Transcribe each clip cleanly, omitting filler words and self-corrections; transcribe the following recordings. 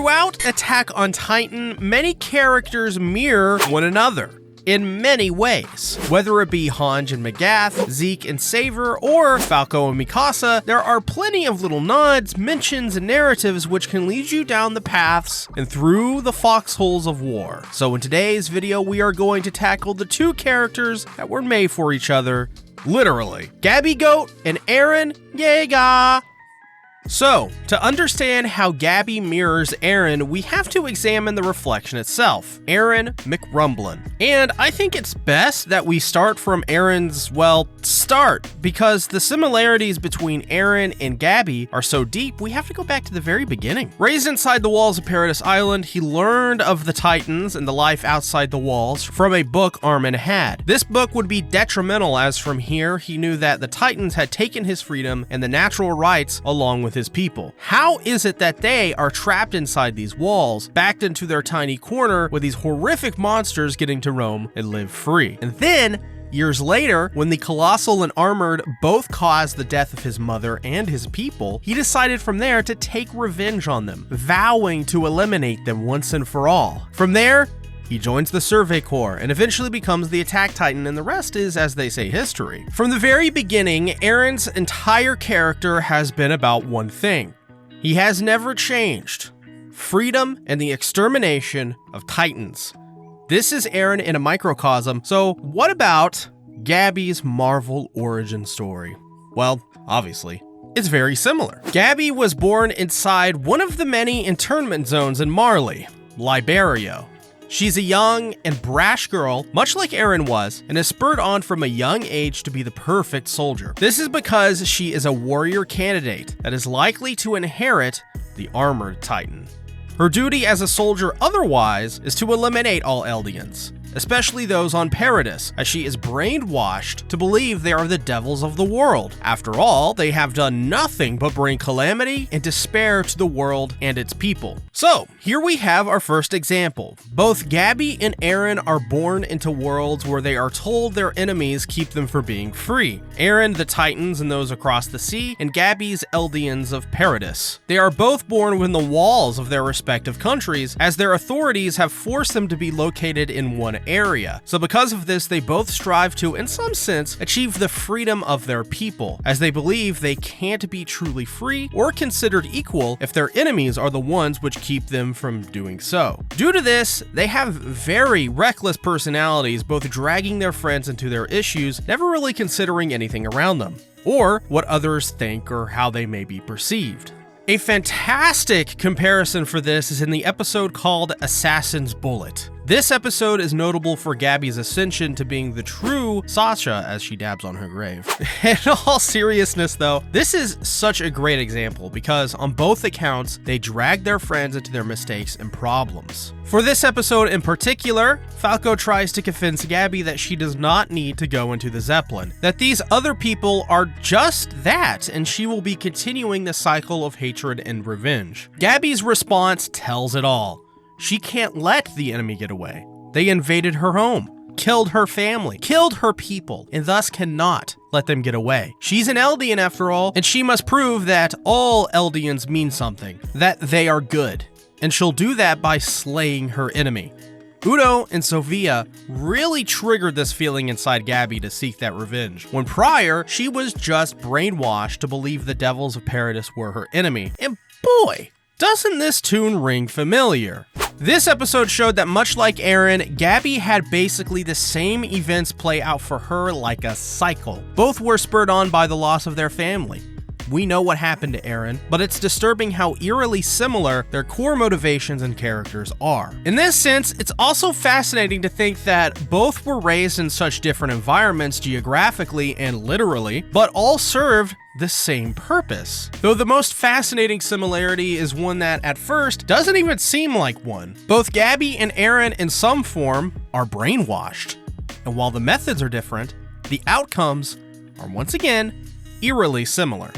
Throughout Attack on Titan, many characters mirror one another in many ways. Whether it be Hange and Magath, Zeke and Saver, or Falco and Mikasa, there are plenty of little nods, mentions, and narratives which can lead you down the paths and through the foxholes of war. So in today's video, we are going to tackle the two characters that were made for each other, literally. Gabby Goat and Eren Yeager. So, to understand how Gabby mirrors Eren, we have to examine the reflection itself, Eren McRumblin. And I think it's best that we start from Eren's, well, start, because the similarities between Eren and Gabby are so deep, we have to go back to the very beginning. Raised inside the walls of Paradise Island, he learned of the Titans and the life outside the walls from a book Armin had. This book would be detrimental, as from here, he knew that the Titans had taken his freedom and the natural rights along with his people. How is it that they are trapped inside these walls, backed into their tiny corner with these horrific monsters getting to roam and live free? And then, years later, when the Colossal and Armored both caused the death of his mother and his people, he decided from there to take revenge on them, vowing to eliminate them once and for all. From there, he joins the Survey Corps and eventually becomes the Attack Titan, and the rest is, as they say, history. From the very beginning, Eren's entire character has been about one thing. He has never changed: freedom and the extermination of Titans. This is Eren in a microcosm, so what about Gabby's Marvel origin story? Well, obviously, it's very similar. Gabby was born inside one of the many internment zones in Marley, Liberio. She's a young and brash girl, much like Eren was, and is spurred on from a young age to be the perfect soldier. This is because she is a warrior candidate that is likely to inherit the Armored Titan. Her duty as a soldier otherwise is to eliminate all Eldians, especially those on Paradis, as she is brainwashed to believe they are the devils of the world. After all, they have done nothing but bring calamity and despair to the world and its people. So, here we have our first example. Both Gabby and Eren are born into worlds where they are told their enemies keep them from being free. Eren, the Titans and those across the sea, and Gabby's Eldians of Paradis. They are both born within the walls of their respective countries, as their authorities have forced them to be located in one area. So because of this, they both strive to, in some sense, achieve the freedom of their people, as they believe they can't be truly free or considered equal if their enemies are the ones which keep them from doing so. Due to this, they have very reckless personalities, both dragging their friends into their issues, never really considering anything around them, or what others think or how they may be perceived. A fantastic comparison for this is in the episode called Assassin's Bullet. This episode is notable for Gabby's ascension to being the true Sasha as she dabs on her grave. In all seriousness though, this is such a great example because on both accounts, they drag their friends into their mistakes and problems. For this episode in particular, Falco tries to convince Gabby that she does not need to go into the Zeppelin, that these other people are just that, and she will be continuing the cycle of hatred and revenge. Gabby's response tells it all. She can't let the enemy get away. They invaded her home, killed her family, killed her people, and thus cannot let them get away. She's an Eldian after all, and she must prove that all Eldians mean something, that they are good, and she'll do that by slaying her enemy. Udo and Sofia really triggered this feeling inside Gabby to seek that revenge, when prior, she was just brainwashed to believe the devils of Paradis were her enemy. And boy, doesn't this tune ring familiar? This episode showed that much like Eren, Gabby had basically the same events play out for her like a cycle. Both were spurred on by the loss of their family. We know what happened to Eren, but it's disturbing how eerily similar their core motivations and characters are. In this sense, it's also fascinating to think that both were raised in such different environments geographically and literally, but all served the same purpose. Though the most fascinating similarity is one that at first doesn't even seem like one. Both Gabby and Eren in some form are brainwashed. And while the methods are different, the outcomes are once again eerily similar.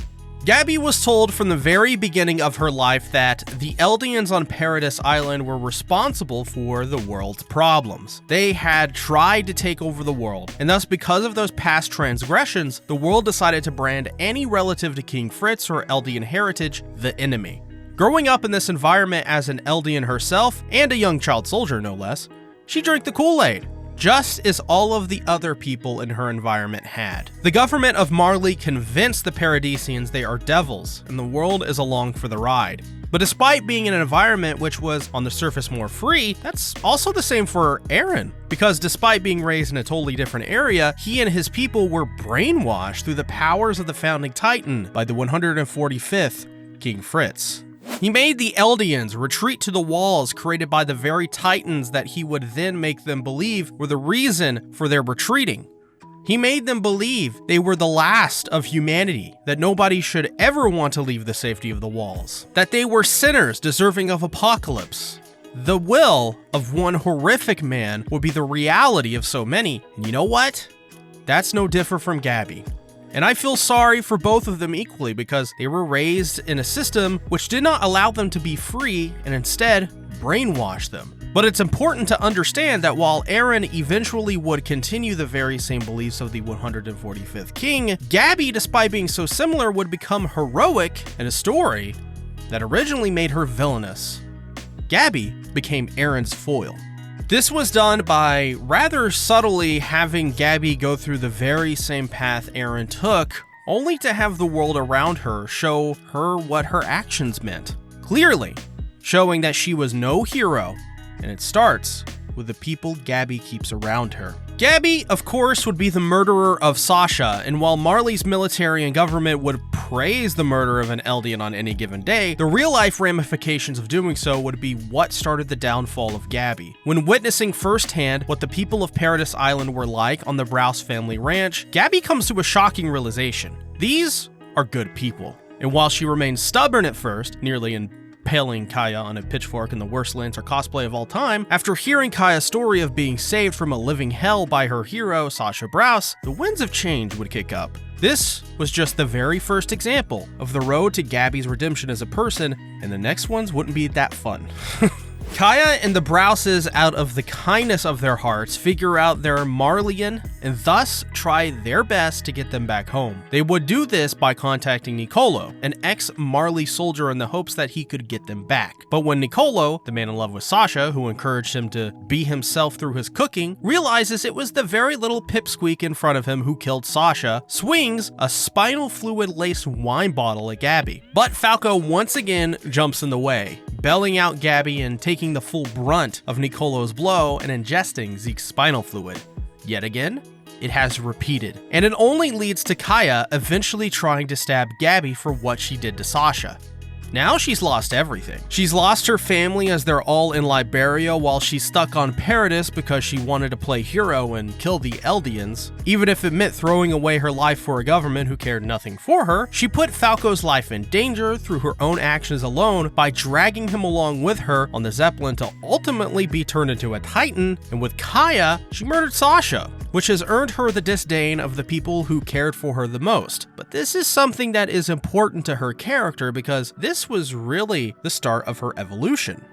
Gabby was told from the very beginning of her life that the Eldians on Paradis Island were responsible for the world's problems. They had tried to take over the world, and thus because of those past transgressions, the world decided to brand any relative to King Fritz or Eldian heritage the enemy. Growing up in this environment as an Eldian herself, and a young child soldier no less, she drank the Kool-Aid, just as all of the other people in her environment had. The government of Marley convinced the Paradisians they are devils, and the world is along for the ride. But despite being in an environment which was on the surface more free, that's also the same for Eren. Because despite being raised in a totally different area, he and his people were brainwashed through the powers of the founding Titan by the 145th King Fritz. He made the Eldians retreat to the walls created by the very Titans that he would then make them believe were the reason for their retreating. He made them believe they were the last of humanity, that nobody should ever want to leave the safety of the walls, that they were sinners deserving of apocalypse. The will of one horrific man would be the reality of so many, and you know what? That's no different from Gabby. And I feel sorry for both of them equally because they were raised in a system which did not allow them to be free and instead brainwashed them. But it's important to understand that while Eren eventually would continue the very same beliefs of the 145th king, Gabby, despite being so similar, would become heroic in a story that originally made her villainous. Gabby became Eren's foil. This was done by rather subtly having Gabby go through the very same path Eren took, only to have the world around her show her what her actions meant. Clearly, showing that she was no hero, and it starts with the people Gabby keeps around her. Gabby, of course, would be the murderer of Sasha, and while Marley's military and government would praise the murder of an Eldian on any given day, the real-life ramifications of doing so would be what started the downfall of Gabby. When witnessing firsthand what the people of Paradise Island were like on the Browse family ranch, Gabby comes to a shocking realization. These are good people. And while she remains stubborn at first, nearly impaling Kaya on a pitchfork in the worst Lancer cosplay of all time, after hearing Kaya's story of being saved from a living hell by her hero, Sasha Browse, the winds of change would kick up. This was just the very first example of the road to Gabby's redemption as a person, and the next ones wouldn't be that fun. Kaya and the Browses, out of the kindness of their hearts, figure out they're Marleyan and thus try their best to get them back home. They would do this by contacting Nicolo, an ex-Marley soldier, in the hopes that he could get them back. But when Nicolo, the man in love with Sasha, who encouraged him to be himself through his cooking, realizes it was the very little pipsqueak in front of him who killed Sasha, swings a spinal fluid-laced wine bottle at Gabby. But Falco once again jumps in the way, bailing out Gabby and taking the full brunt of Nicolo's blow and ingesting Zeke's spinal fluid. Yet again, it has repeated, and it only leads to Kaya eventually trying to stab Gabby for what she did to Sasha. Now she's lost everything. She's lost her family as they're all in Liberia, while she's stuck on Paradise because she wanted to play hero and kill the Eldians. Even if it meant throwing away her life for a government who cared nothing for her, she put Falco's life in danger through her own actions alone by dragging him along with her on the Zeppelin to ultimately be turned into a Titan, and with Kaya, she murdered Sasha, which has earned her the disdain of the people who cared for her the most. But this is something that is important to her character because this was really the start of her evolution.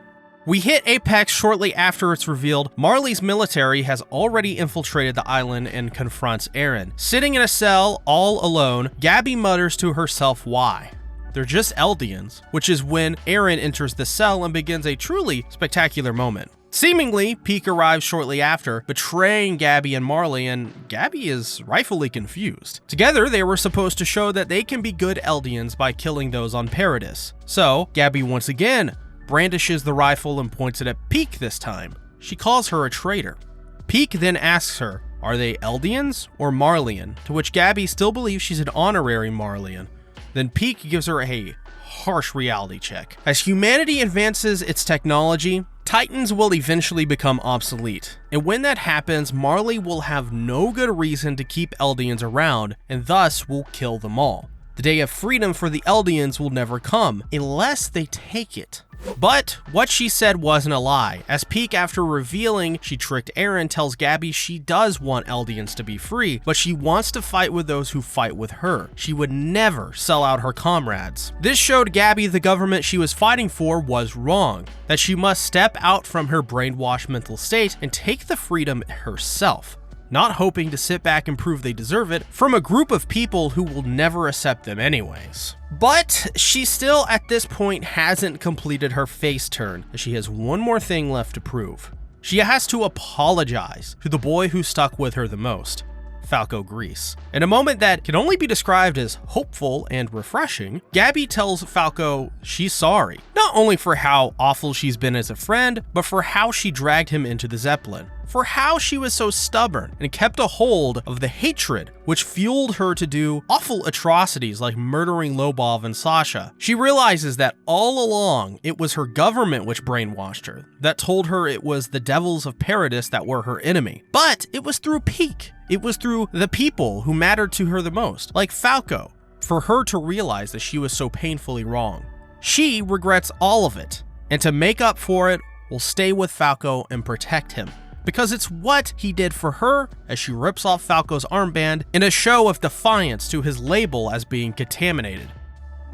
We hit apex shortly after it's revealed Marley's military has already infiltrated the island and confronts Eren. Sitting in a cell all alone, Gabby mutters to herself why. They're just Eldians, which is when Eren enters the cell and begins a truly spectacular moment. Seemingly, Peak arrives shortly after, betraying Gabby and Marley, and Gabby is rightfully confused. Together, they were supposed to show that they can be good Eldians by killing those on Paradise. So, Gabby once again brandishes the rifle and points it at Peak this time. She calls her a traitor. Peak then asks her, are they Eldians or Marleyan? To which Gabby still believes she's an honorary Marleyan. Then Peak gives her a harsh reality check. As humanity advances its technology, Titans will eventually become obsolete, and when that happens, Marley will have no good reason to keep Eldians around, and thus will kill them all. The day of freedom for the Eldians will never come, unless they take it. But what she said wasn't a lie, as Peak, after revealing she tricked Eren, tells Gabby she does want Eldians to be free, but she wants to fight with those who fight with her. She would never sell out her comrades. This showed Gabby the government she was fighting for was wrong, that she must step out from her brainwashed mental state and take the freedom herself. not hoping to sit back and prove they deserve it from a group of people who will never accept them anyways. But she still at this point hasn't completed her face turn, as she has one more thing left to prove. She has to apologize to the boy who stuck with her the most, Falco Grease. In a moment that can only be described as hopeful and refreshing, Gabby tells Falco she's sorry, not only for how awful she's been as a friend, but for how she dragged him into the Zeppelin, for how she was so stubborn and kept a hold of the hatred which fueled her to do awful atrocities like murdering Lobov and Sasha. She realizes that all along it was her government which brainwashed her, that told her it was the devils of Paradis that were her enemy. But it was through Peak. It was through the people who mattered to her the most, like Falco, for her to realize that she was so painfully wrong. She regrets all of it, and to make up for it, will stay with Falco and protect him, because it's what he did for her as she rips off Falco's armband in a show of defiance to his label as being contaminated.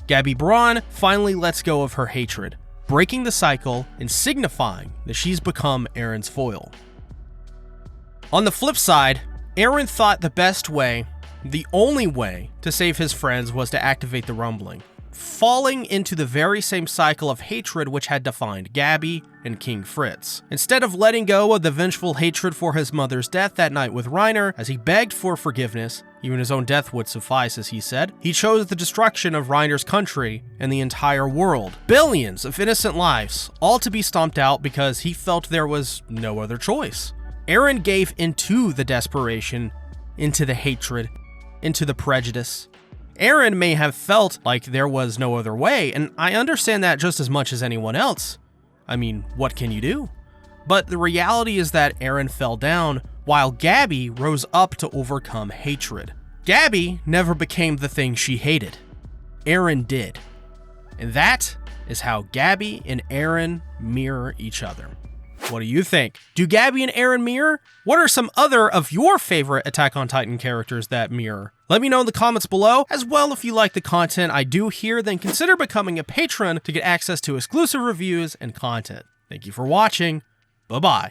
Gabby Braun finally lets go of her hatred, breaking the cycle and signifying that she's become Eren's foil. On the flip side, Eren thought the best way, the only way, to save his friends was to activate the rumbling, falling into the very same cycle of hatred which had defined Gabby and King Fritz. Instead of letting go of the vengeful hatred for his mother's death that night with Reiner, as he begged for forgiveness, even his own death would suffice as he said, he chose the destruction of Reiner's country and the entire world. Billions of innocent lives, all to be stomped out because he felt there was no other choice. Eren gave into the desperation, into the hatred, into the prejudice. Eren may have felt like there was no other way, and I understand that just as much as anyone else. I mean, what can you do? But the reality is that Eren fell down while Gabby rose up to overcome hatred. Gabby never became the thing she hated. Eren did. And that is how Gabby and Eren mirror each other. What do you think? Do Gabby and Eren mirror? What are some other of your favorite Attack on Titan characters that mirror? Let me know in the comments below. As well, if you like the content I do here, then consider becoming a patron to get access to exclusive reviews and content. Thank you for watching. Bye-bye.